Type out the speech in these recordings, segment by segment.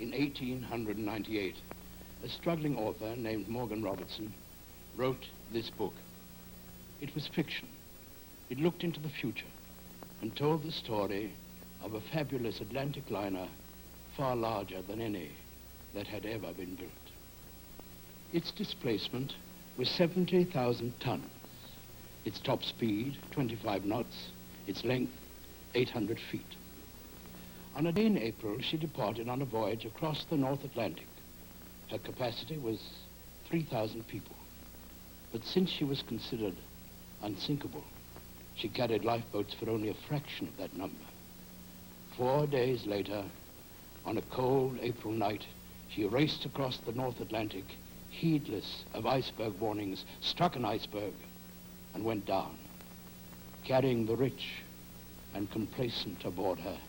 In 1898, a struggling author named Morgan Robertson wrote this book. It was fiction. It looked into the future and told the story of a fabulous Atlantic liner far larger than any that had ever been built. Its displacement was 70,000 tons. Its top speed, 25 knots. Its length, 800 feet. On a day in April, she departed on a voyage across the North Atlantic. Her capacity was 3,000 people. But since she was considered unsinkable, she carried lifeboats for only a fraction of that number. 4 days later, on a cold April night, she raced across the North Atlantic, heedless of iceberg warnings, struck an iceberg, and went down, carrying the rich and complacent aboard her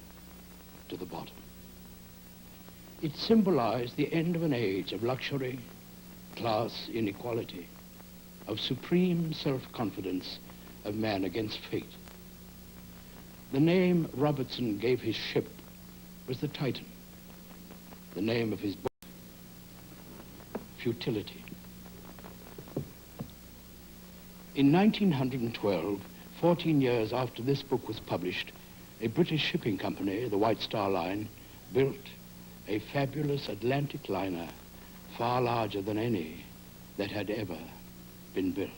to the bottom. It symbolized the end of an age of luxury, class inequality, of supreme self-confidence of man against fate. The name Robertson gave his ship was the Titan. The name of his book, Futility. In 1912, 14 years after this book was published, a British shipping company, the White Star Line, built a fabulous Atlantic liner far larger than any that had ever been built.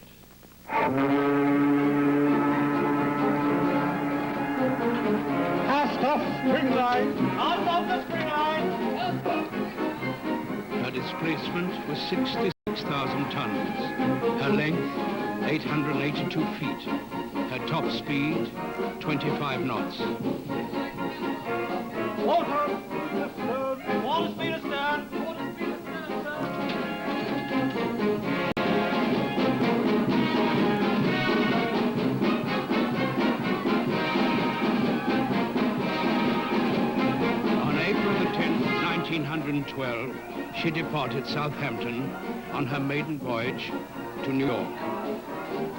Cast off spring line! Cast off the spring line! Her displacement was 66,000 tons. Her length, 882 feet. Her top speed, 25 knots. Water! Water speed astern! Water speed astern, sir! On April the 10th, 1912, she departed Southampton on her maiden voyage to New York.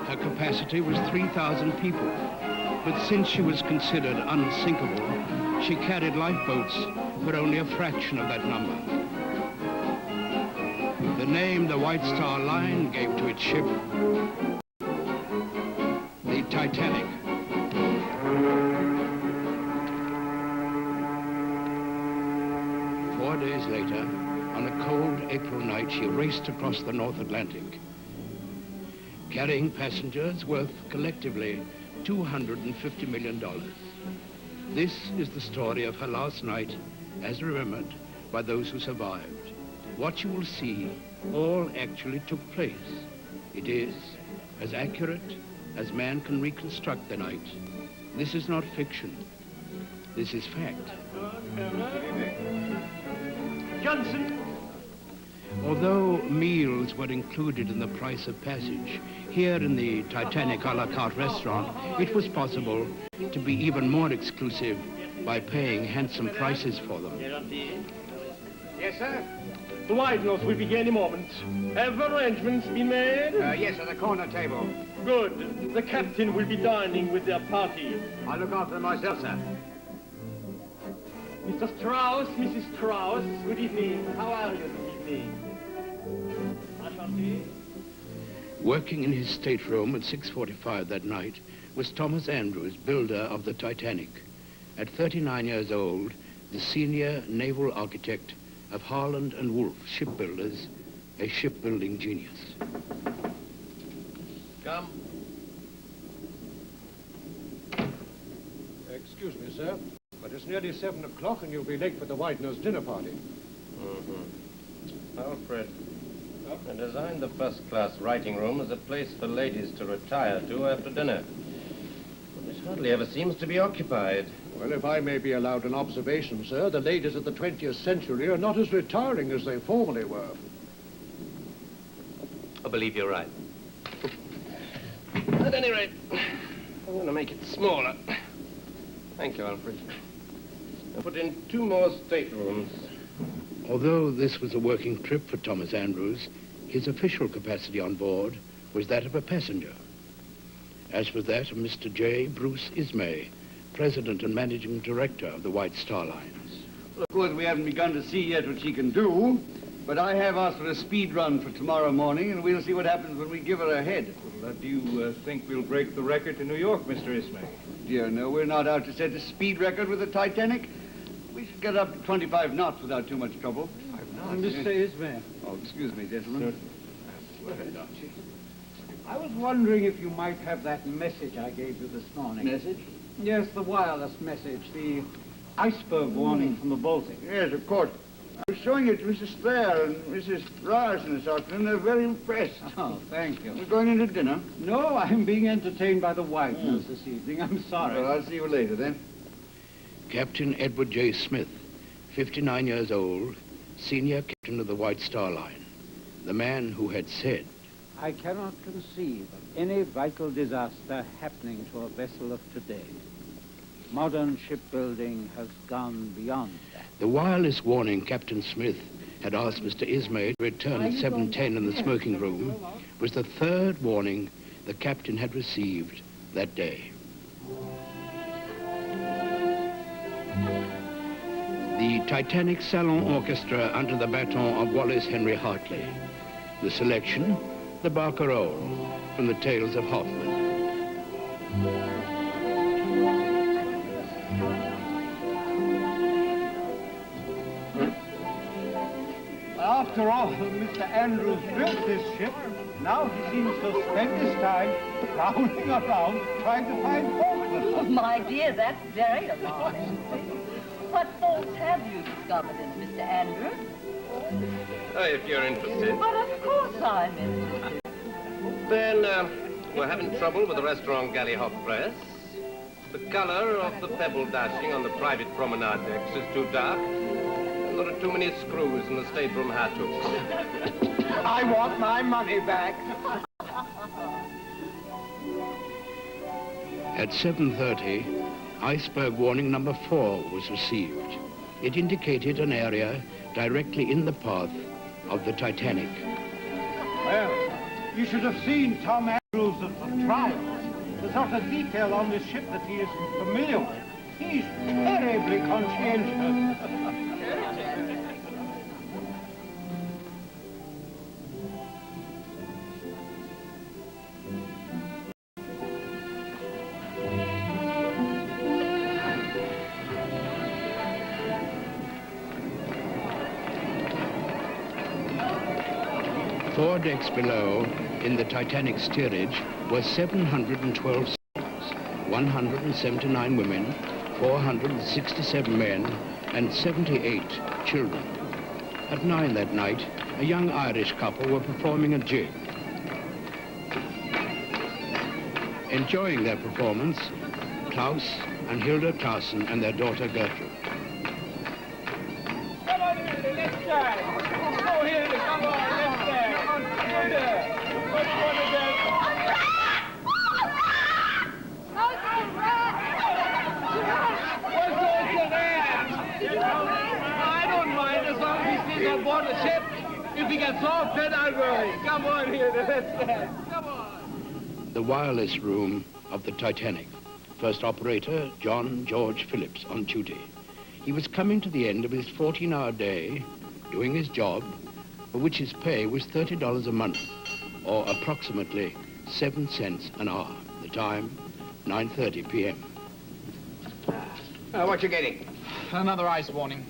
Her capacity was 3,000 people, but since she was considered unsinkable, she carried lifeboats for only a fraction of that number. The name the White Star Line gave to its ship, the Titanic. Four days later, on a cold April night, she raced across the North Atlantic, carrying passengers worth collectively $250 million. This is the story of her last night, as remembered by those who survived. What you will see all actually took place. It is as accurate as man can reconstruct the night. This is not fiction. This is fact. Johnson! Although meals were included in the price of passage, here in the Titanic a la carte restaurant, it was possible to be even more exclusive by paying handsome prices for them. Yes, sir? The wide nose will begin in a moment. Have arrangements been made? Yes, at the corner table. Good. The captain will be dining with their party. I'll look after them myself, sir. Mr. Strauss, Mrs. Strauss, good evening. How are you this evening? Enchanté. Working in his stateroom at 6:45 that night was Thomas Andrews, builder of the Titanic. At 39 years old, the senior naval architect of Harland and Wolff Shipbuilders, a shipbuilding genius. Come. Excuse me, sir, but it's nearly 7 o'clock and you'll be late for the Widener's dinner party. Alfred, I designed the first-class writing room as a place for ladies to retire to after dinner. But it hardly ever seems to be occupied. Well, if I may be allowed an observation, sir, the ladies of the 20th century are not as retiring as they formerly were. I believe you're right. At any rate, I'm going to make it smaller. Thank you, Alfred. I'll put in 2 more staterooms. Although this was a working trip for Thomas Andrews, his official capacity on board was that of a passenger, as was that of Mr. J. Bruce Ismay, President and Managing Director of the White Star Lines. Of course, we haven't begun to see yet what she can do, but I have asked for a speed run for tomorrow morning, and we'll see what happens when we give her a head. Well, do you think we'll break the record to New York, Mr. Ismay? Dear, no, we're not out to set a speed record with the Titanic. We should get up to 25 knots without too much trouble. Mr. Ismay. Oh, excuse me, gentlemen. Go ahead, Archie. I was wondering if you might have that message I gave you this morning. Message? Yes, the wireless message, the iceberg warning from the Baltic. Yes, of course. I was showing it to Mrs. Thayer and Mrs. Ryerson this afternoon. They're very impressed. Oh, thank you. We're going into dinner. No, I'm being entertained by the Wideners this evening. I'm sorry. Well, I'll see you later, then. Captain Edward J. Smith, 59 years old, senior captain of the White Star Line. The man who had said, I cannot conceive of any vital disaster happening to a vessel of today. Modern shipbuilding has gone beyond that. the wireless warning Captain Smith had asked Mr. Ismay to return at 7:10 in the smoking room was the third warning the captain had received that day. The Titanic Salon Orchestra under the baton of Wallace Henry Hartley. The selection, the Barcarolle, from the Tales of Hoffman. After all, Mr. Andrews built this ship. Now he seems to spend his time prowling around trying to find fault with Oh, us. my dear, that's very alarming. What faults have you discovered in Mr. Andrews? If you're interested. But of course I'm interested. Then, we're having trouble with the restaurant galley hop press. The color of the pebble dashing on the private promenade decks is too dark. And there are too many screws in the stateroom hatch hooks. I want my money back. At 7:30, iceberg warning number 4 was received. It indicated an area directly in the path of the Titanic. Well, you should have seen Tom Andrews at the trial. The sort of detail on this ship that he is familiar with. He's terribly conscientious. 4 decks below, in the Titanic steerage, were 712 souls, 179 women, 467 men, and 78 children. At 9 that night, a young Irish couple were performing a jig. Enjoying their performance, Klaus and Hilda Clausen and their daughter Gertrude. Come on, Hilda, let's try. Go, Hilda, come on, let's try. Hilda, what do you want to do? What's those rats? I don't mind as long as he stays on board the ship. If he gets off, then I'll worry. Come on, Hilda, let's dance. Come on. The wireless room of the Titanic. First operator, John George Phillips, on duty. He was coming to the end of his 14-hour day, doing his job, for which his pay was $30 a month, or approximately 7 cents an hour. The time, 9:30 p.m. What you getting? Another ice warning.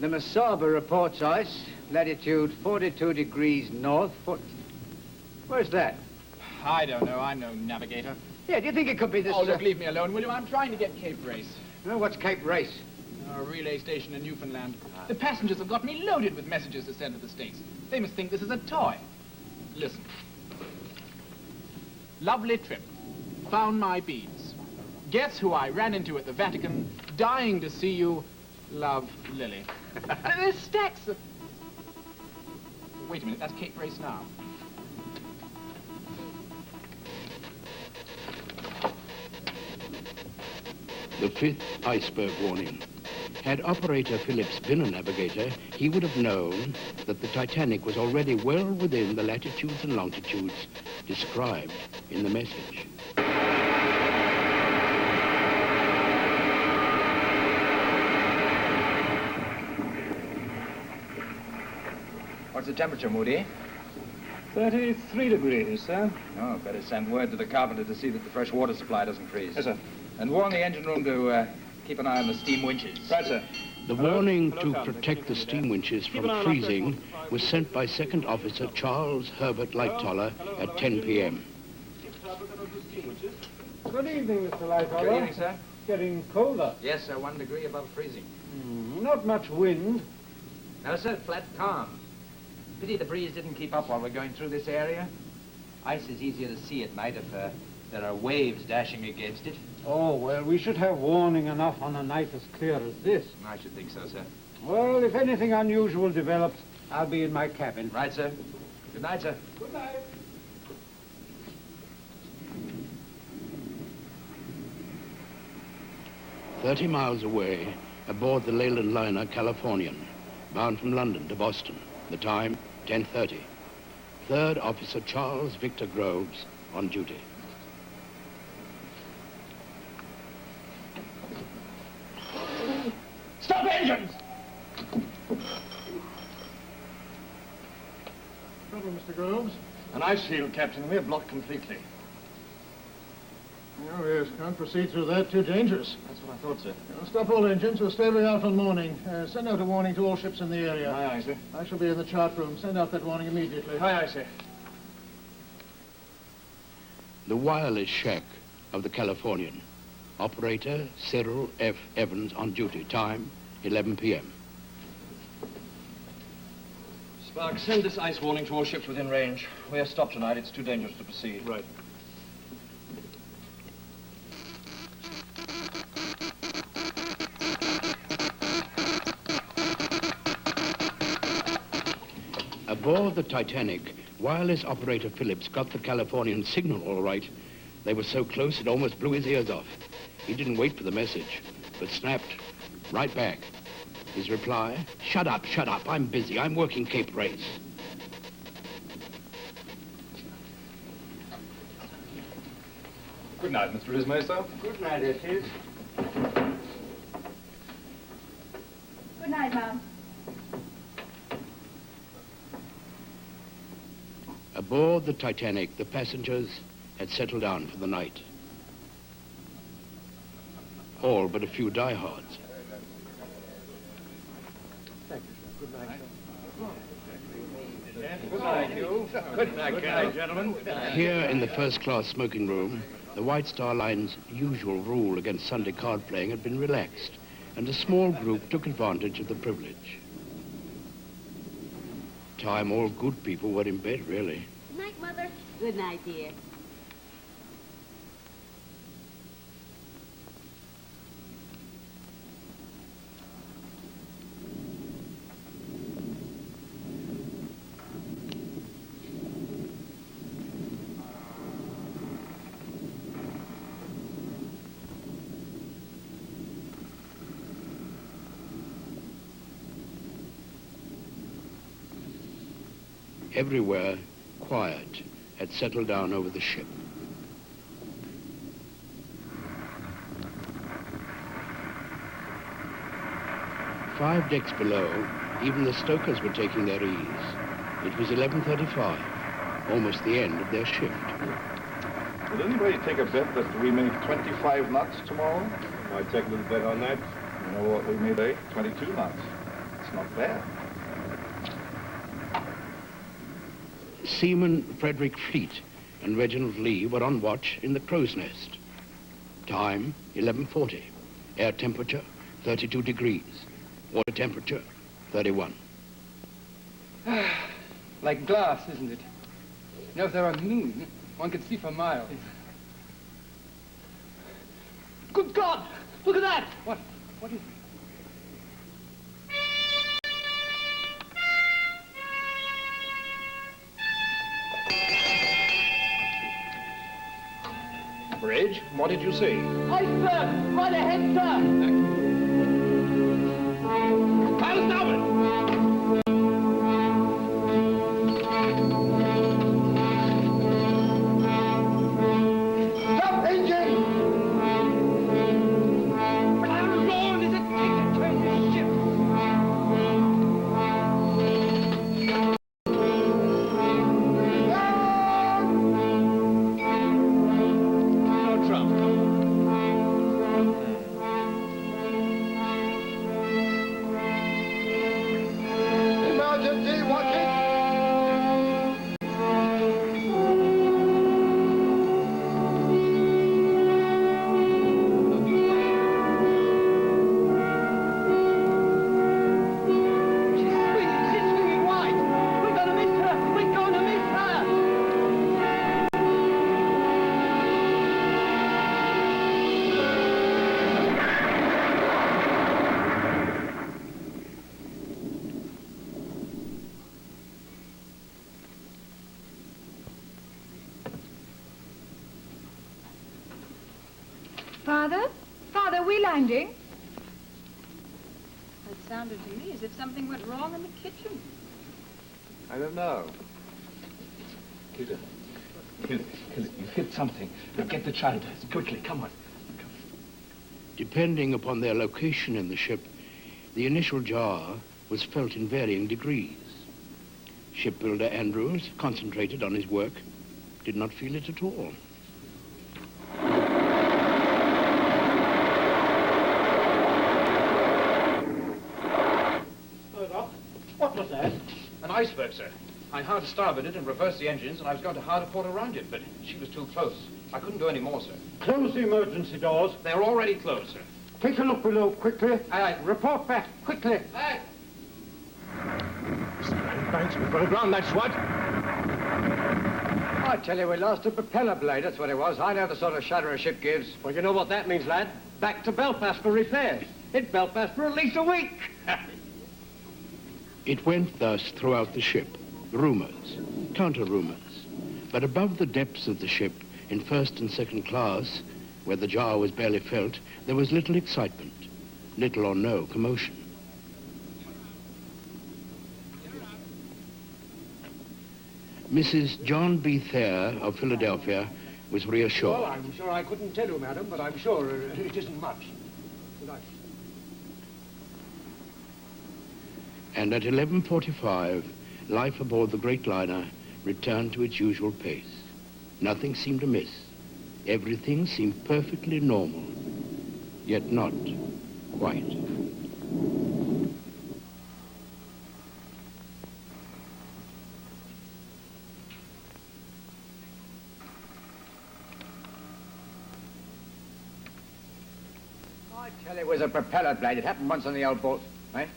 The Masaba reports ice, latitude 42 degrees north. Where's that? I don't know. I'm no navigator. Yeah, do you think it could be this... Oh, look, leave me alone, will you? I'm trying to get Cape Race. What's Cape Race? A relay station in Newfoundland. The passengers have got me loaded with messages to send to the States. They must think this is a toy. Listen. Lovely trip. Found my beads. Guess who I ran into at the Vatican? Dying to see you. Love, Lily. There's stacks of... Wait a minute, that's Cape Race now. The 5th iceberg warning. Had operator Phillips been a navigator, he would have known that the Titanic was already well within the latitudes and longitudes described in the message. What's the temperature, Moody? 33 degrees, sir. Oh, better send word to the carpenter to see that the fresh water supply doesn't freeze. Yes, sir. And warn the engine room to keep an eye on the steam winches. Right, sir. The warning to protect the steam winches from freezing was sent by Second Officer Charles Herbert Lightoller at 10 p.m. Good evening, Mr. Lightoller. Good evening, sir. Getting colder. Yes, sir, 1 degree above freezing. Not much wind. No, sir, flat calm. Pity the breeze didn't keep up while we're going through this area. Ice is easier to see at night if there are waves dashing against it. Oh, well, we should have warning enough on a night as clear as this. I should think so, sir. Well, if anything unusual develops, I'll be in my cabin. Right, sir. Good night, sir. Good night. "30 miles away, aboard the Leyland liner Californian, bound from London to Boston. The time, 10:30. Third Officer Charles Victor Groves on duty. Stop engines! Trouble, Mr. Groves? An ice field, Captain. We're blocked completely. Oh, yes, can't proceed through that. Too dangerous. That's what I thought, sir. Stop all engines. We're stabling out on morning. Send out a warning to all ships in the area. Aye, aye, sir. I shall be in the chart room. Send out that warning immediately. Aye, aye, sir. The wireless shack of the Californian. Operator Cyril F. Evans on duty. Time, 11 p.m. Sparks, send this ice warning to all ships within range. We're stopped tonight. It's too dangerous to proceed. Right. Aboard the Titanic, wireless operator Phillips got the Californian signal all right. They were so close it almost blew his ears off. He didn't wait for the message, but snapped right back. His reply, shut up, I'm busy, I'm working Cape Race. Good night, Mr. Ismay, Good night, Estes. Good night, Mom. Aboard the Titanic, the passengers had settled down for the night. All but a few diehards. Good night, you. Good night, gentlemen. Here in the first-class smoking room, the White Star Line's usual rule against Sunday card playing had been relaxed, and a small group took advantage of the privilege. Time all good people were in bed, really. Good night, Mother. Good night, dear. Everywhere, quiet had settled down over the ship. Five decks below, even the stokers were taking their ease. It was 11:35, almost the end of their shift. Did anybody take a bet that we make 25 knots tomorrow? Might take a little bet on that. You know what we made, 22 knots. It's not bad. Seaman Frederick Fleet and Reginald Lee were on watch in the crow's nest. Time, 11:40. Air temperature, 32 degrees. Water temperature, 31. Like glass, isn't it? You know, if there were a moon, one could see for miles. Good God! Look at that! What? What is it? Bridge, what did you see? Iceberg! Right ahead, sir! I'll stop it! Are we landing? It sounded to me as if something went wrong in the kitchen. I don't know. Hilda, you've hit something. Now get the child quickly. Come on. Depending upon their location in the ship, the initial jar was felt in varying degrees. Shipbuilder Andrews concentrated on his work, did not feel it at all. What was that? An iceberg, sir. I hard starboarded and reversed the engines, and I was going to hard a port around it, but she was too close. I couldn't do any more, sir. Close the emergency doors. They're already closed, sir. Take a look below, quickly. Aye. Report back, quickly. Aye. Thanks, we've got aground, that's what. I tell you, we lost a propeller blade, that's what it was. I know the sort of shudder a ship gives. Well, you know what that means, lad? Back to Belfast for repairs. In Belfast for at least a week. It went thus throughout the ship. Rumors, counter-rumors. But above the depths of the ship, in first and second class, where the jar was barely felt, there was little excitement, little or no commotion. Mrs. John B. Thayer of Philadelphia was reassured. Well, I'm sure I couldn't tell you, madam, but I'm sure it isn't much. And at 11:45, life aboard the great liner returned to its usual pace. Nothing seemed amiss. Everything seemed perfectly normal, yet not quite. I tell you, it was a propeller blade. It happened once on the old boat, right?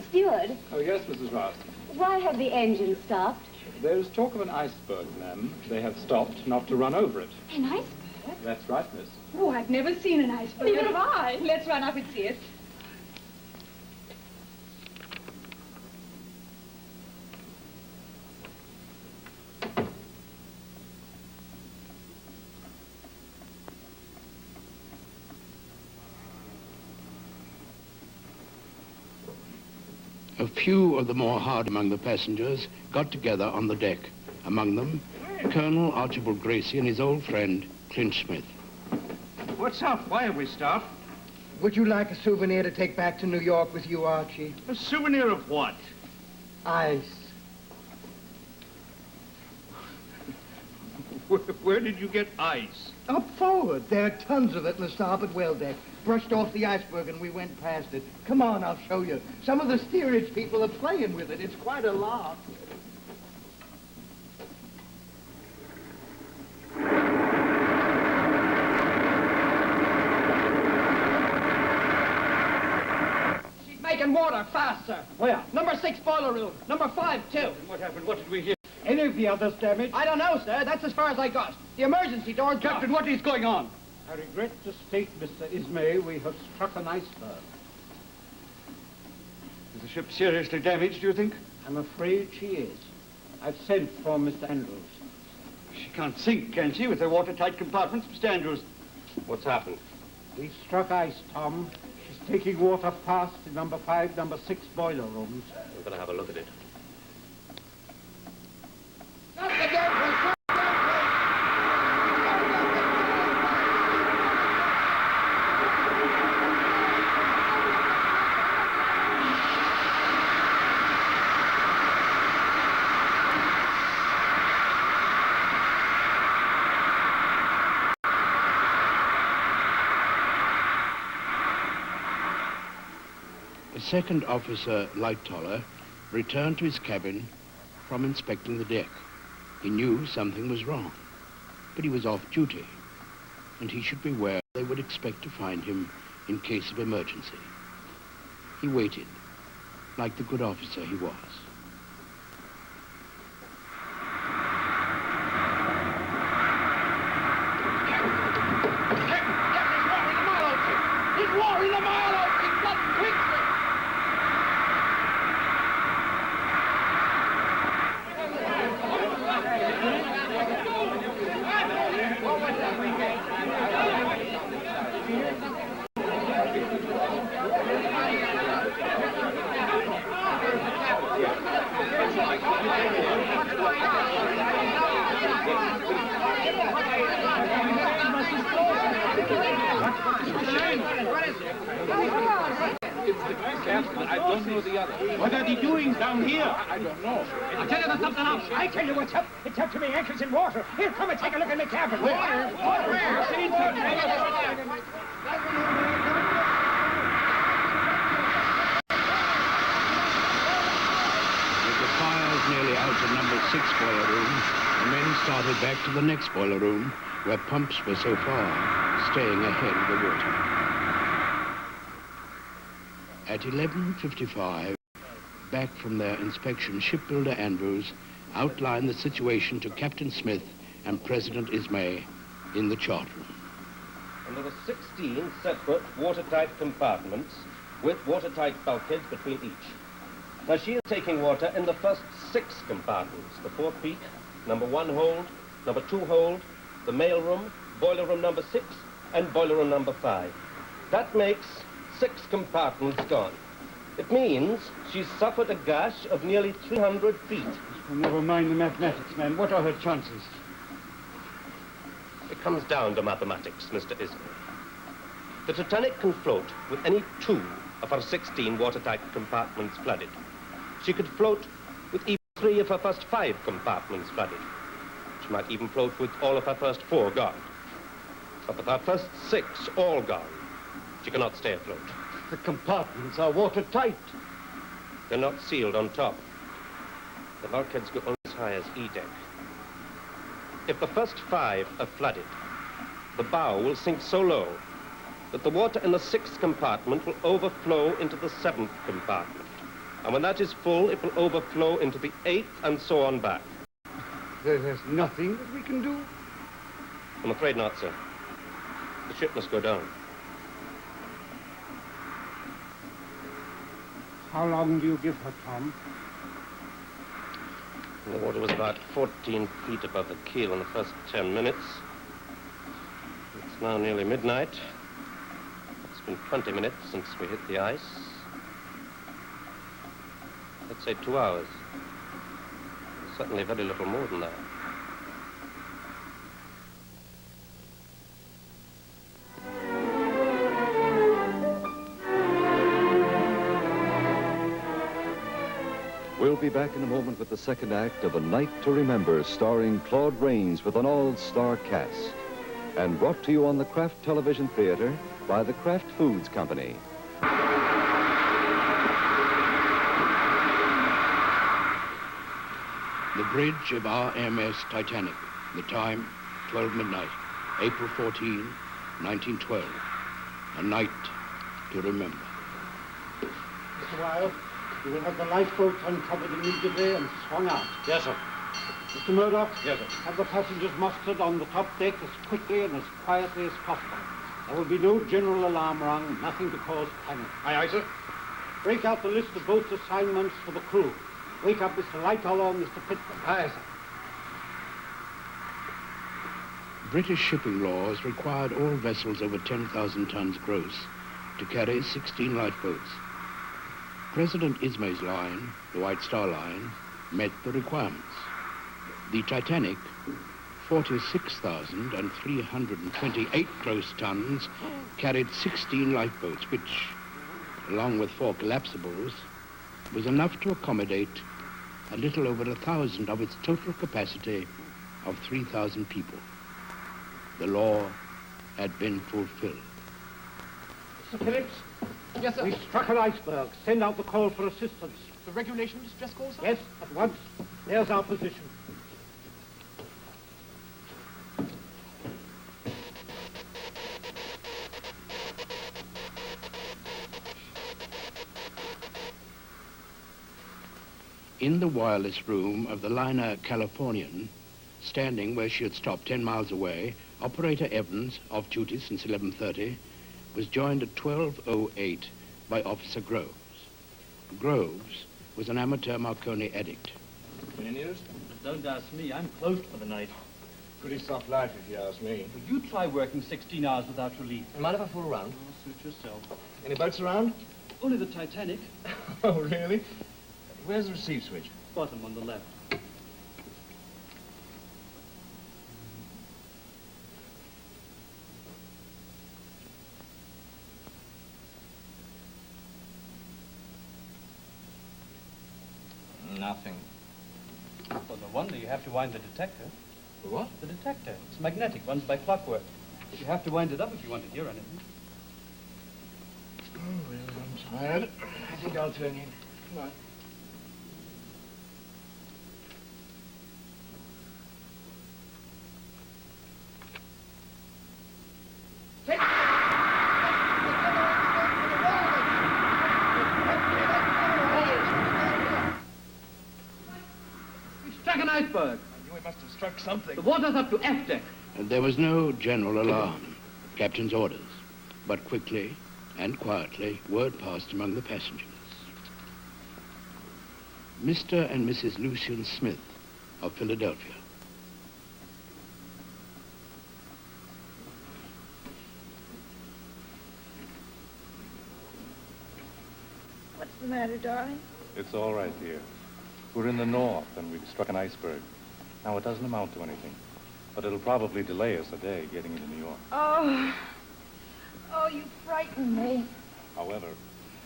Steward, Oh, yes, Mrs. Ross. why have the engine stopped? There's talk of an iceberg, ma'am. They have stopped not to run over it. An iceberg? That's right, miss. Oh, I've never seen an iceberg. Neither have I. Let's run up and see it. A few of the more hard among the passengers got together on the deck. Among them, Colonel Archibald Gracie and his old friend, Clint Smith. What's up? Why have we stopped? Would you like a souvenir to take back to New York with you, Archie? A souvenir of what? Ice. Where did you get ice? Up forward. There are tons of it in the starboard well deck. Brushed off the iceberg and we went past it. Come on, I'll show you. Some of the steerage people are playing with it. It's quite a lark. She's making water faster. Where? Number 6 boiler room. Number 5, too. What happened? What did we hear? Any of the others damaged? I don't know, sir. That's as far as I got. The emergency door's Captain, what is going on? I regret to state, Mr. Ismay, we have struck an iceberg. Is the ship seriously damaged, do you think? I'm afraid she is. I've sent for Mr. Andrews. She can't sink, can she, with her watertight compartments, Mr. Andrews? What's happened? We struck ice, Tom. She's taking water past the number 5, number 6 boiler rooms. I'm going to have a look at it. Second Officer Lightoller returned to his cabin from inspecting the deck. He knew something was wrong, but he was off duty, and he should be where they would expect to find him in case of emergency. He waited, like the good officer he was. Captain, I don't know the other. What are they doing down here? I don't know. I'll tell you there's something up. I tell you what's up. It's up to me ankles in water. Here, come and take a look in the cabin. Water? Where? With the fires nearly out of number 6 boiler room, the men started back to the next boiler room, where pumps were so far staying ahead of the water. At 11:55, back from their inspection, shipbuilder Andrews outlined the situation to Captain Smith and President Ismay in the chart room. And there are 16 separate watertight compartments with watertight bulkheads between each. Now, she is taking water in the first 6 compartments: the forepeak, number 1 hold, number 2 hold, the mail room, boiler room number 6, and boiler room number 5. That makes 6 compartments gone. It means she's suffered a gash of nearly 300 feet. Well, never mind the mathematics, man. What are her chances? It comes down to mathematics, Mr. Ismay. The Titanic can float with any 2 of her 16 watertight compartments flooded. She could float with even 3 of her first 5 compartments flooded. She might even float with all of her first 4 gone. But with her first 6 all gone, she cannot stay afloat. The compartments are watertight. They're not sealed on top. The bulkheads go only as high as E-deck. If the first 5 are flooded, the bow will sink so low that the water in the 6th compartment will overflow into the 7th compartment. And when that is full, it will overflow into the 8th and so on back. There's nothing that we can do? I'm afraid not, sir. The ship must go down. How long do you give her, Tom? The water was about 14 feet above the keel in the first 10 minutes. It's now nearly midnight. It's been 20 minutes since we hit the ice. Let's say 2 hours. Certainly very little more than that. We'll be back in a moment with the second act of A Night to Remember, starring Claude Rains with an all-star cast. And brought to you on the Kraft Television Theater by the Kraft Foods Company. The bridge of RMS Titanic. The time, 12 midnight, April 14, 1912. A night to remember. Mr. Wilde, you will have the lifeboats uncovered immediately and swung out. Yes, sir. Mr. Murdoch? Yes, sir. Have the passengers mustered on the top deck as quickly and as quietly as possible. There will be no general alarm rung, nothing to cause panic. Aye, aye, sir. Break out the list of boat assignments for the crew. Wake up Mr. Lightoller and Mr. Pittman. Aye, sir. British shipping laws required all vessels over 10,000 tons gross to carry 16 lifeboats. President Ismay's line, the White Star Line, met the requirements. The Titanic, 46,328 gross tons, carried 16 lifeboats, which, along with 4 collapsibles, was enough to accommodate a little over 1,000 of its total capacity of 3,000 people. The law had been fulfilled. Mr. Phillips? Yes, sir. We struck an iceberg. Send out the call for assistance. The regulation distress call, sir? Yes, at once. There's our position. In the wireless room of the liner Californian, standing where she had stopped 10 miles away, Operator Evans, off duty since 11:30, was joined at 12:08 by Officer Groves. Groves was an amateur Marconi addict. Any news? Don't ask me. I'm closed for the night. Pretty soft life, if you ask me. Well, you try working 16 hours without relief. Mind if I fool around? Suit yourself. Any boats around? Only the Titanic. Oh, really? Where's the receive switch? Bottom on the left. Nothing. Well, no wonder you have to wind the detector. The what? The detector. It's magnetic, runs by clockwork. You have to wind it up if you want to hear anything. Oh, well, I'm tired. I think I'll turn in. Come on. Struck an iceberg. I knew we must have struck something. The water's up to F deck. And there was no general alarm. Captain's orders. But quickly and quietly, word passed among the passengers. Mr. and Mrs. Lucian Smith of Philadelphia. What's the matter, darling? It's all right, dear. We're in the north, and we've struck an iceberg. Now, it doesn't amount to anything, but it'll probably delay us a day getting into New York. Oh, you frightened me. However,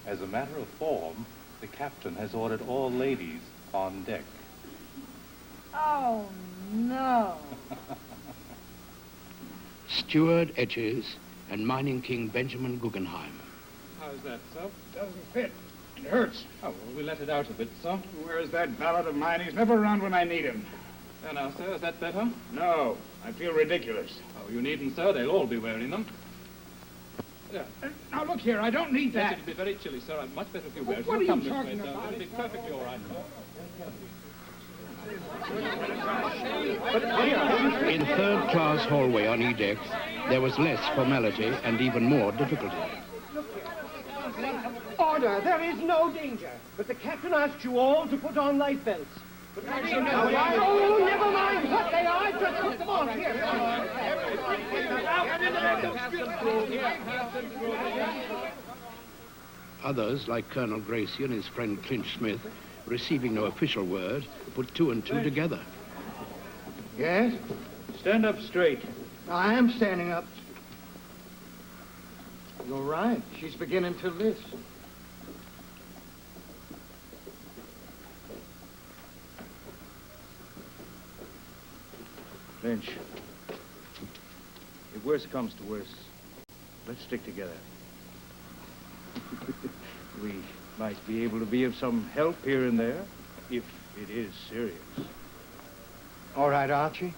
as a matter of form, the captain has ordered all ladies on deck. Oh, no. Steward Etches and Mining King Benjamin Guggenheim. How's that, sir? Doesn't fit. It hurts. Oh, well, we let it out a bit, sir. Where's that valet of mine? He's never around when I need him. There now, sir, is that better? No, I feel ridiculous. Oh, you needn't, sir. They'll all be wearing them. Yeah. Now, look here, I don't need Yes, that. it'll be very chilly, sir. I'd much better if you wear it. What are Come you this way, talking sir. about? It'll be perfectly all right, sir. In third-class hallway on E-deck, there was less formality and even more difficulty. Order! There is no danger. But the captain asked you all to put on life belts. Oh, never mind what they are. Just put them on here. Others, like Colonel Gracie and his friend Clinch Smith, receiving no official word, put two and two together. Yes? Stand up straight. I am standing up. You're right. She's beginning to lisp. Lynch, if worse comes to worse, let's stick together. We might be able to be of some help here and there, if it is serious. All right, Archie.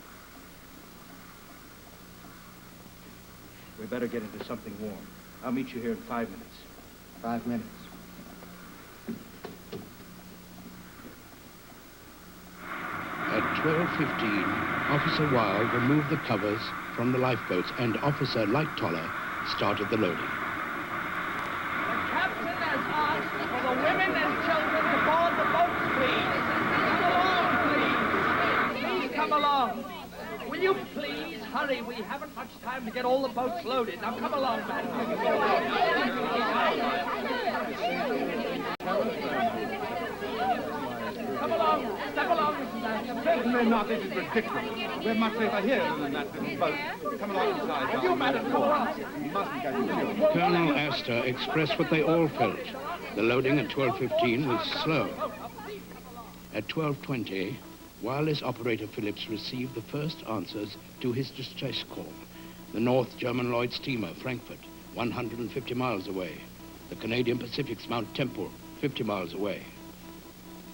We better get into something warm. I'll meet you here in 5 minutes. 5 minutes. At 12:15, Officer Wilde removed the covers from the lifeboats and Officer Lightoller started the loading. The captain has asked for the women and children to board the boats, please. Come along, please. Please come along. Will you please hurry? We haven't much time to get all the boats loaded. Now come along, man. Come along. Step along, Mrs. Anderson. Certainly not. This is ridiculous. We're much safer here than in that little boat. Come along inside. You, madam, come along. You mustn't get confused. Colonel Astor expressed what they all felt. The loading at 12:15 was slow. At 12:20, wireless operator Phillips received the first answers to his distress call. The North German Lloyd steamer, Frankfurt, 150 miles away. The Canadian Pacific's Mount Temple, 50 miles away.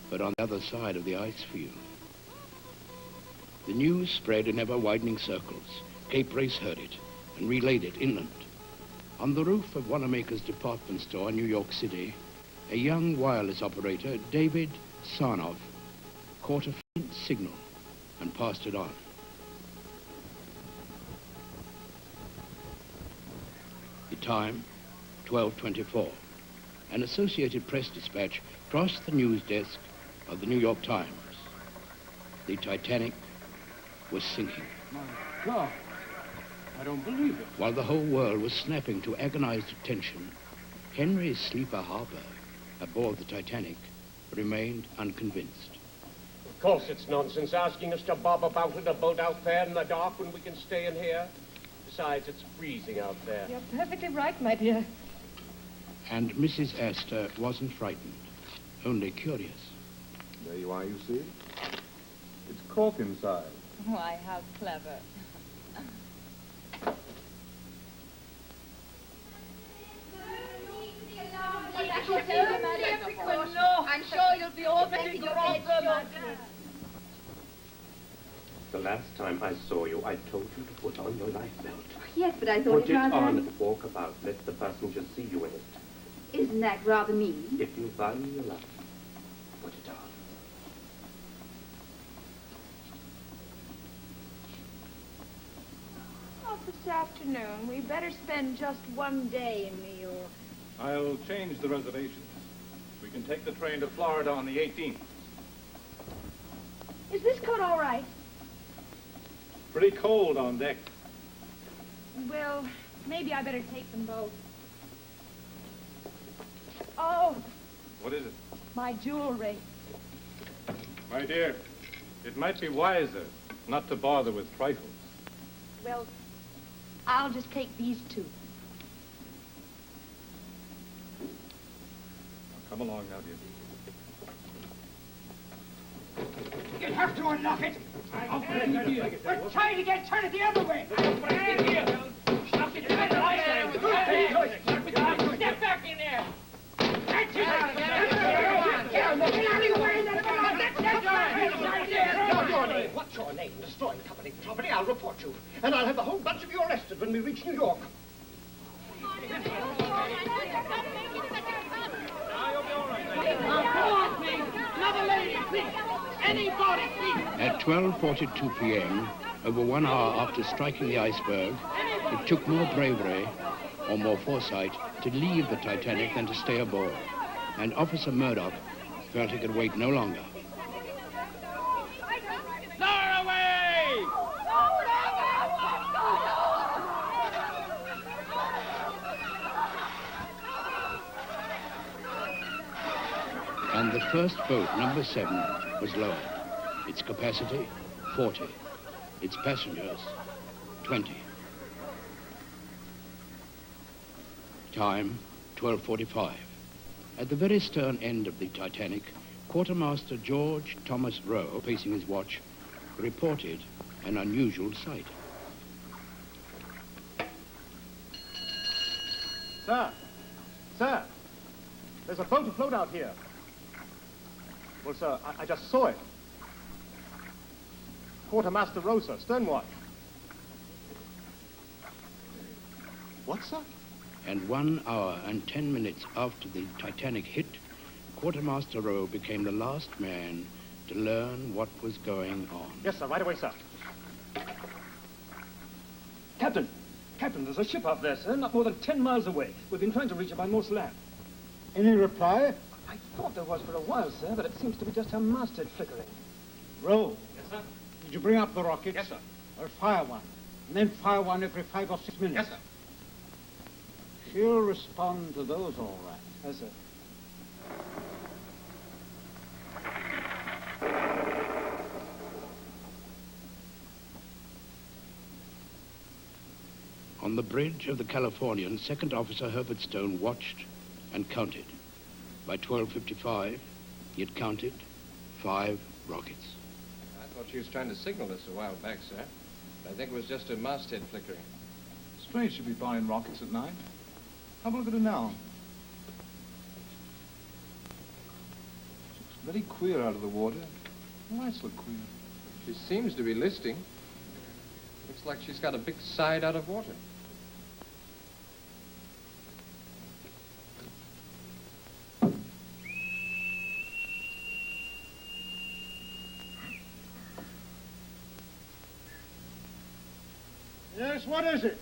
But on the other side of the ice field. The news spread in ever-widening circles. Cape Race heard it and relayed it inland. On the roof of Wanamaker's department store in New York City, a young wireless operator, David Sarnoff, caught a faint signal and passed it on. The time, 12:24. An Associated Press dispatch crossed the news desk of the New York Times. The Titanic was sinking. My God, I don't believe it. While the whole world was snapping to agonized attention, Henry Sleeper Harper, aboard the Titanic, remained unconvinced. Of course it's nonsense asking us to bob about in a boat out there in the dark when we can stay in here. Besides, it's freezing out there. You're perfectly right, my dear. And Mrs. Astor wasn't frightened, only curious. There you are, you see. It's cork inside. Why, how clever. I'm sure you'll be all ready to go. The last time I saw you, I told you to put on your life belt. Yes, but I thought Put it it rather... on. Walk about. Let the passengers see you in it. Isn't that rather mean? If you value your life, put it on. Well, this afternoon, we better spend just one day in New York. I'll change the reservations. We can take the train to Florida on the 18th. Is this coat all right? Pretty cold on deck. Well, maybe I better take them both. Oh, What is it? my jewelry. My dear, it might be wiser not to bother with trifles. Well, I'll just take these two. Come along now, dear. You have to unlock it. We're trying to get turn it the other way. Stop it. Step back in there. That's it. What's your name? Destroying company property. I'll report you. And I'll have the whole bunch of you arrested when we reach New York. Another lady, please. Anybody, please. At 12:42 p.m., over 1 hour after striking the iceberg, it took more bravery or more foresight to leave the Titanic than to stay aboard. And Officer Murdoch felt he could wait no longer. Lower away! And the first boat, number 7, was lowered. Its capacity, 40. Its passengers, 20. Time, 12:45. At the very stern end of the Titanic, Quartermaster George Thomas Rowe, facing his watch, reported an unusual sight. Sir, there's a boat afloat out here. Well, sir, I just saw it. Quartermaster Rowe, sir, stern watch. What, sir? And 1 hour and 10 minutes after the Titanic hit, Quartermaster Rowe became the last man to learn what was going on. Yes, sir, right away, sir. Captain, there's a ship out there, sir, not more than 10 miles away. We've been trying to reach it by Morse land. Any reply? I thought there was for a while, sir, but it seems to be just her masthead flickering. Rowe, Yes, sir. did you bring up the rockets? Yes, sir. Or fire one, and then fire one every 5 or 6 minutes? Yes, sir. She'll respond to those all right. Yes, sir. On the bridge of the Californian, Second Officer Herbert Stone watched and counted. By 12:55, he had counted 5 rockets. I thought she was trying to signal us a while back, sir. But I think it was just her masthead flickering. Strange to be buying rockets at night. Have a look at her now. She looks very queer out of the water. The lights look queer. She seems to be listing. Looks like she's got a big side out of water. Yes, what is it?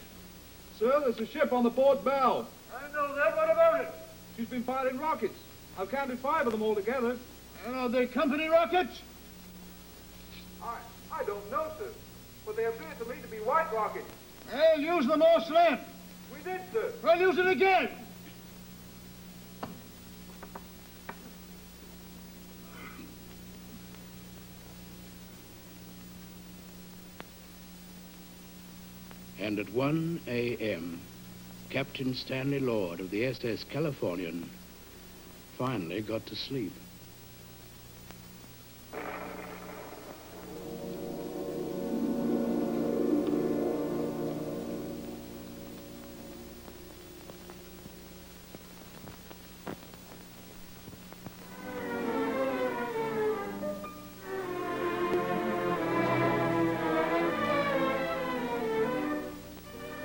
Sir, there's a ship on the port bow. I know that. What about it? She's been firing rockets. I've counted 5 of them altogether. And are they company rockets? I don't know, sir. to me to be white rocket. Well, use the north slant. We did, sir. Well, use it again. And at 1 a.m., Captain Stanley Lord of the SS Californian finally got to sleep.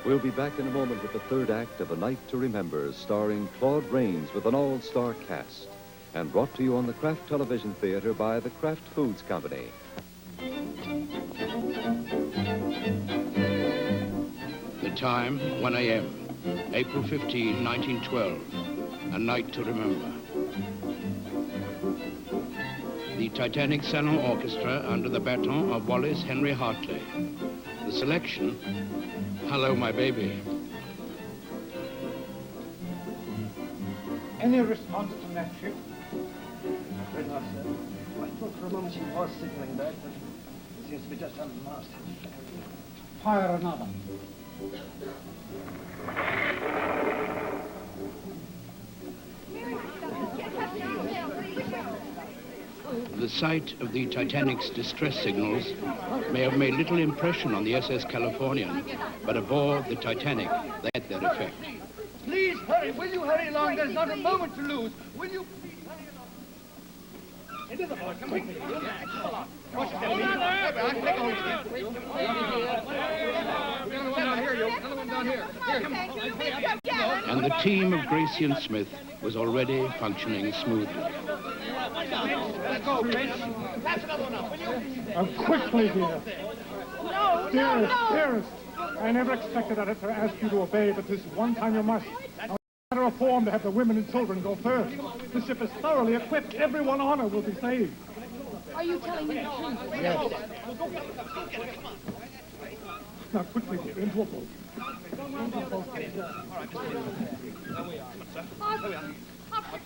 We'll be back in a moment with the third act of A Night to Remember, starring Claude Rains with an all-star cast, and brought to you on the Kraft Television Theater by the Kraft Foods Company. The time, 1 a.m., April 15, 1912. A Night to Remember. The Titanic Salon Orchestra under the baton of Wallace Henry Hartley. The selection, Hello, My Baby. Any response from that ship? Afraid not, sir. I thought for a moment she was signaling back, but it seems to be just under the mast. Fire another. The sight of the Titanic's distress signals may have made little impression on the SS Californian, but aboard the Titanic, they had their effect. Please hurry. Will you hurry along? There's not a moment to lose. Will you please hurry along? It is a boy. Come quickly. What's the Another one down here. Here, And the team of Gracie and Smith was already functioning smoothly. Let's go, Grace. That's another one up. Quickly, dear. No, Dearest. I never expected I'd have to ask you to obey, but this one time you must. Now, it's a matter of form to have the women and children go first. The ship is thoroughly equipped. Everyone on her will be saved. Are you telling me the truth? Yes. Now, quickly, dear, into a boat.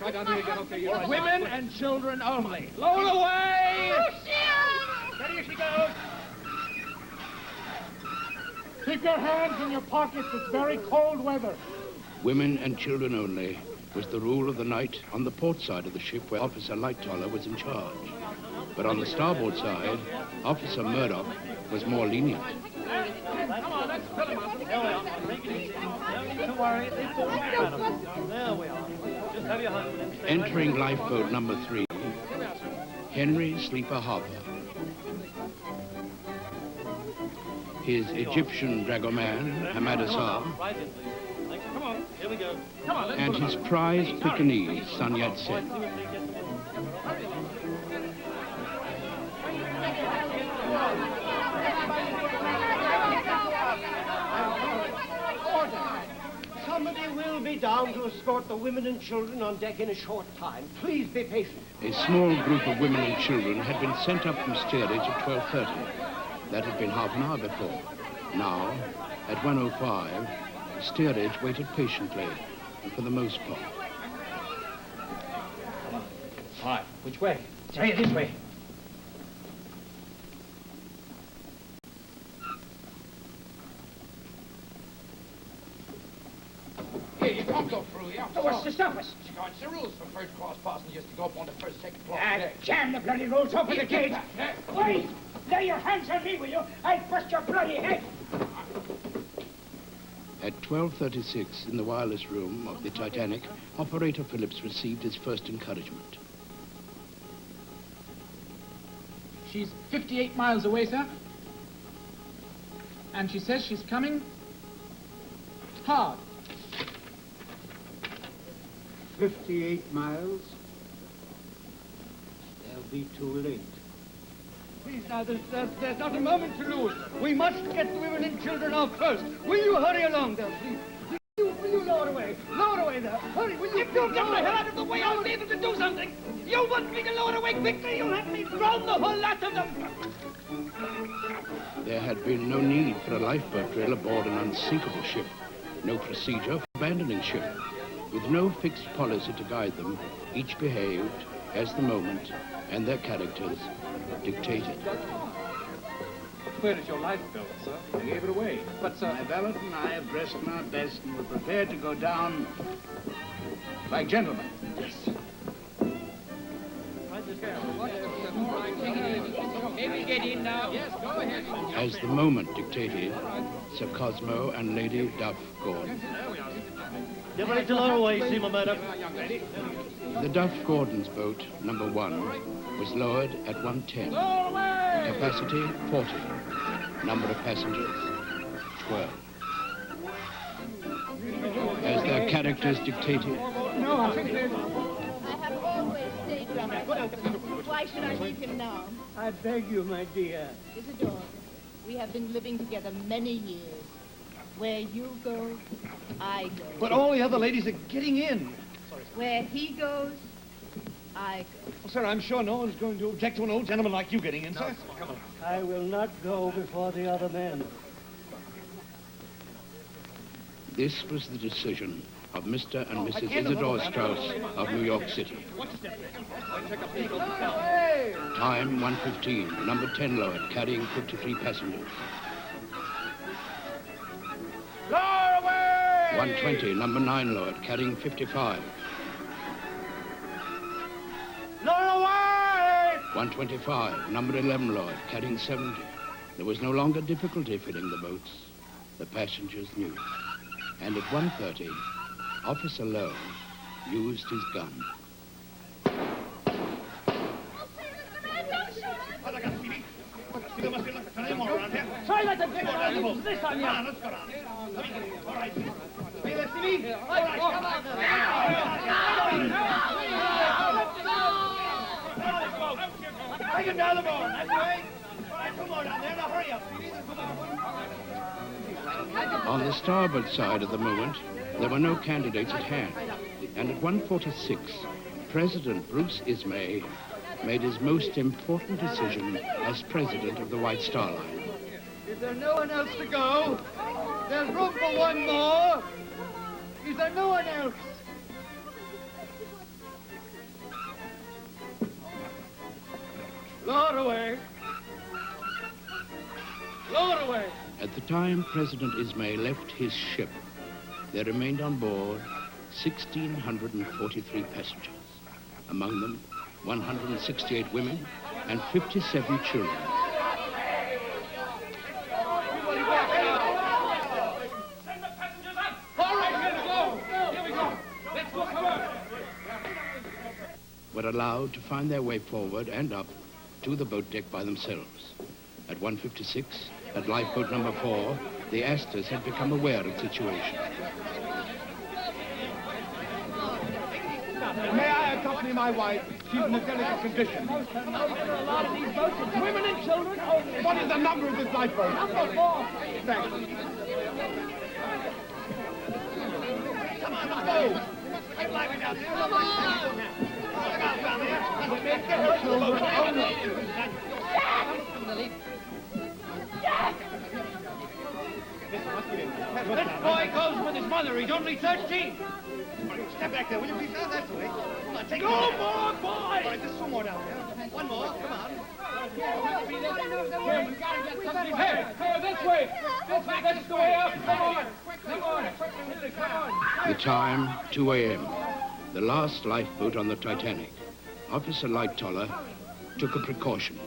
Right down here again, okay? You're right. Women and children only. Lower away! Steady as she goes. Keep your hands in your pockets. It's very cold weather. Women and children only was the rule of the night on the port side of the ship where Officer Lightoller was in charge. But on the starboard side, Officer Murdoch was more lenient. Come on, let's fill him up. There we are. Take it easy. Don't worry. There we are. Just have your husband. Entering lifeboat number 3, Henry Sleeper Harper. His Egyptian dragoman, Hamad Assar, Come on, here we go. Come on, let's and his prize Pekingese, Sun Yat-sen. Somebody will be down to escort the women and children on deck in a short time. Please be patient. A small group of women and children had been sent up from steerage at 12:30. That had been half an hour before. Now, at 1:05, steerage waited patiently, and for the most part. All right, which way? Say this way. Here, you can't go through here. So what's to stop us? It's the rules for first-class passengers to go up on the first, second floor. Jam the bloody rules, open the gate. Wait! Lay your hands on me, will you? I'll bust your bloody head. At 12:36, in the wireless room of the Titanic, Operator Phillips received his first encouragement. She's 58 miles away, sir. And she says she's coming hard. 58 miles. They'll be too late. Please, now, there's not a moment to lose. We must get the women and children off first. Will you hurry along there, please? Will you lower away? Lower away there. Hurry, will you? If you get my head out of the way, I'll be able to do something. You want me to lower away quickly, you'll have me drown the whole lot of them. There had been no need for a lifeboat drill aboard an unsinkable ship, no procedure for abandoning ship. With no fixed policy to guide them, each behaved as the moment and their characters dictated. Where is your lifebelt, sir? I gave it away. But, sir... My valet and I have dressed in our best and we're prepared to go down like gentlemen. Yes. Maybe get in now. Yes, go ahead. As the moment dictated, Sir Cosmo and Lady Duff Gordon. Get ready to lower away, Seaman, madam. The Duff Gordon's boat, number 1, was lowered at 110. Capacity, 40. Number of passengers, 12. As their characters dictated, No, I think they... I have always stayed with my husband. Why should I leave him now? I beg you, my dear. Isidore, we have been living together many years. Where you go, I go. But all the other ladies are getting in. Where he goes, I go. Well, sir, I'm sure no one's going to object to an old gentleman like you getting in, sir. Come on. I will not go before the other men. this was the decision of Mr. and Mrs. Isidore Strauss of New York City. Time 1:15, number 10 lowered, carrying 53 passengers. 1:20, number 9 lowered, carrying 55. 1:25, number 11 lowered, carrying 70. There was no longer difficulty filling the boats. The passengers knew. And at 1:30, Officer Lowe used his gun. Try not to take this on you. Let's go on. All right. Hey, let's see. All right, come on. Take him down the boat. That's right. All right, come on down there. Now hurry up. On the starboard side of the moment, there were no candidates at hand. And at 1:46, President Bruce Ismay made his most important decision as president of the White Star Line. Is there no one else to go? There's room for one more. Is there no one else? Lower away. Lower away. At the time President Ismay left his ship, there remained on board 1,643 passengers. Among them, 168 women and 57 children. Were allowed to find their way forward and up to the boat deck by themselves. At 1:56, at lifeboat number 4, the Astors had become aware of the situation. May I accompany my wife? She's in a delicate condition. Most of a lot of these boats are women and children only. What is the number of this lifeboat? Number 4. Thanks. Come on, let's go. Get lively down there. Come on. Look out down there. Get her to the boat. This boy goes with his mother. He's only 13. Step back there, will you please? That's the way. Come on, take No it. more, boy! All right, just one more down there. One more, come on. Hey, this way! This way, that's the way up! Come on! Come on! Come on! The time, 2 a.m. The last lifeboat on the Titanic. Officer Lightoller took a precaution.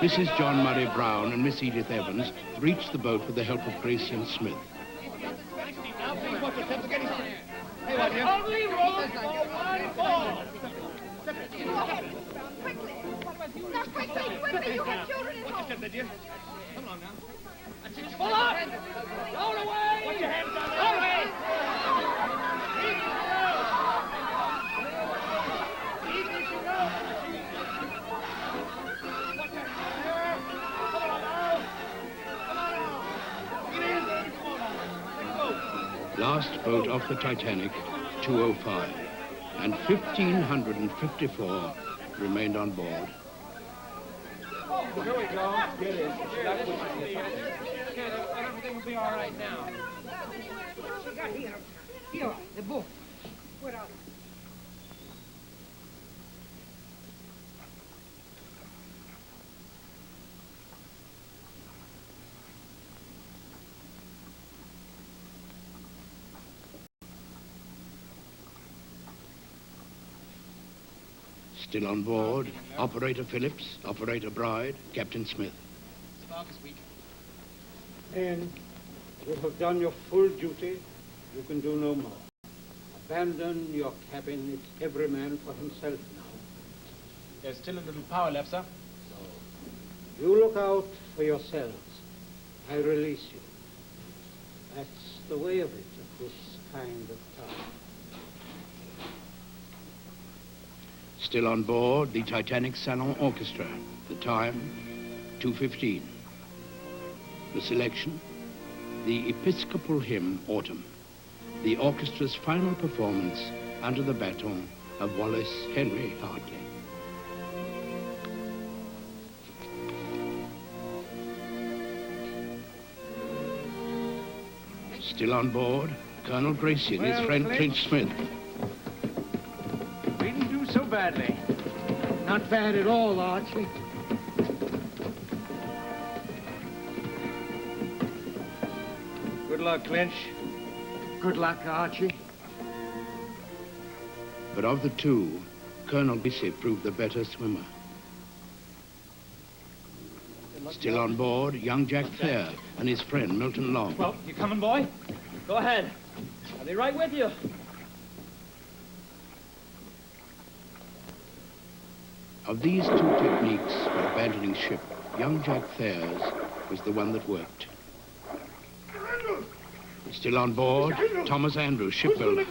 Mrs. John Murray Brown and Miss Edith Evans reached the boat with the help of Gracian Smith. Now, please watch yourself. Get his... Hey, what, dear? Only room for one ball! Quickly! Now, quickly! You have children at Watch home! yourself there, dear. Come along now. That's it. Pull up! Load away! Put your hands down there. All right! Last boat off the Titanic, 2:05, and 1,554 remained on board. Here we go. Get in. Everything will be all right now. Here, the book. Where are you? Still on board, Operator Phillips, Operator Bride, Captain Smith. Spark is weak. And you have done your full duty. You can do no more. Abandon your cabin. It's every man for himself now. There's still a little power left, sir. You look out for yourselves. I release you. That's the way of it at this kind of time. Still on board, the Titanic Salon Orchestra. The time, 2:15. The selection, the Episcopal hymn, Autumn. The orchestra's final performance under the baton of Wallace Henry Hartley. Still on board, Colonel Gracie and his friend Clint Smith. We didn't do so badly. Not bad at all, Archie. Good luck, Clinch. Good luck, Archie. But of the two, Colonel Gracie proved the better swimmer. Still on board, young Jack Thayer and his friend Milton Long. Well, you coming, boy? Go ahead. I'll be right with you. Of these two techniques for abandoning ship, young Jack Thayer's was the one that worked. Still on board, Thomas Andrews, shipbuilder.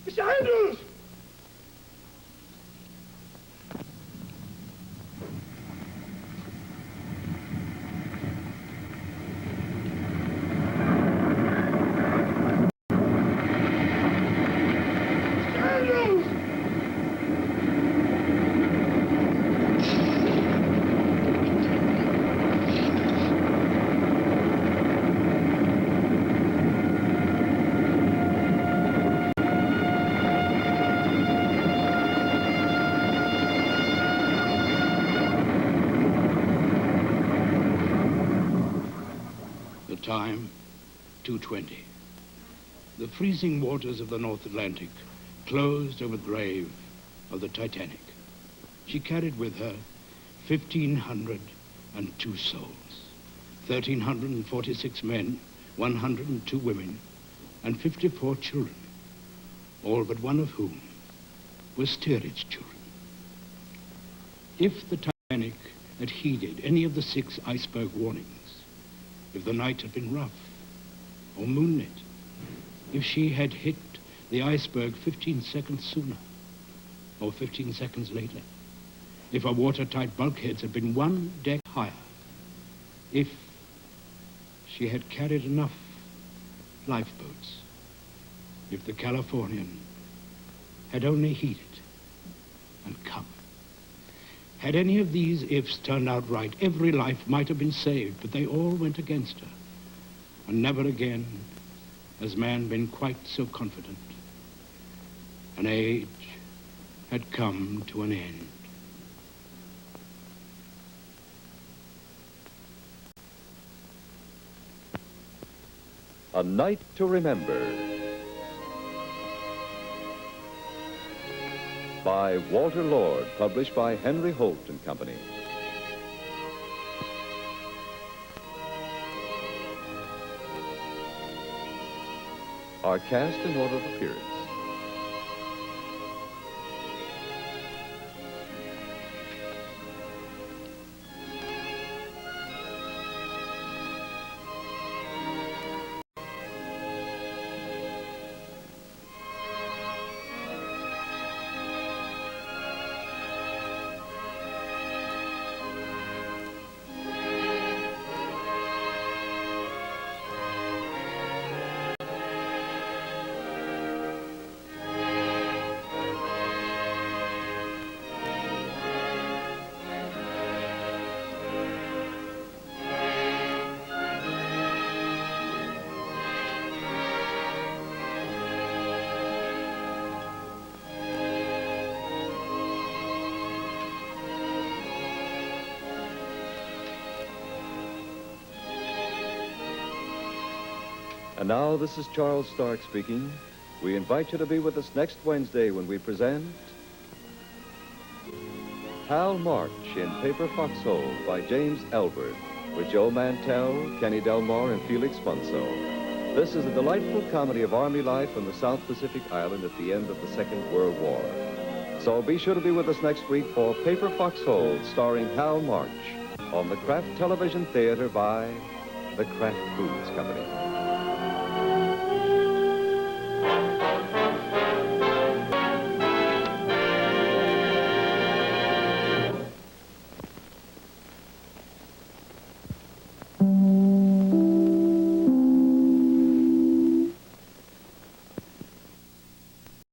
Mr. Andrews! Time, 2:20. The freezing waters of the North Atlantic closed over the grave of the Titanic. She carried with her 1,502 souls, 1,346 men, 102 women, and 54 children, all but one of whom was steerage children. If the Titanic had heeded any of the 6 iceberg warnings, if the night had been rough or moonlit, if she had hit the iceberg 15 seconds sooner or 15 seconds later, if our watertight bulkheads had been 1 deck higher, if she had carried enough lifeboats, if the Californian had only heeded and come. Had any of these ifs turned out right, every life might have been saved, but they all went against her. And never again has man been quite so confident. An age had come to an end. A Night to Remember by Walter Lord, published by Henry Holt and Company. Our cast in order of appearance: And now, this is Charles Stark speaking. We invite you to be with us next Wednesday when we present Hal March in Paper Foxhole by James Elbert, with Joe Mantell, Kenny Delmore, and Felix Munso. This is a delightful comedy of Army life on the South Pacific Island at the end of the Second World War. So be sure to be with us next week for Paper Foxhole, starring Hal March, on the Kraft Television Theater by the Kraft Foods Company.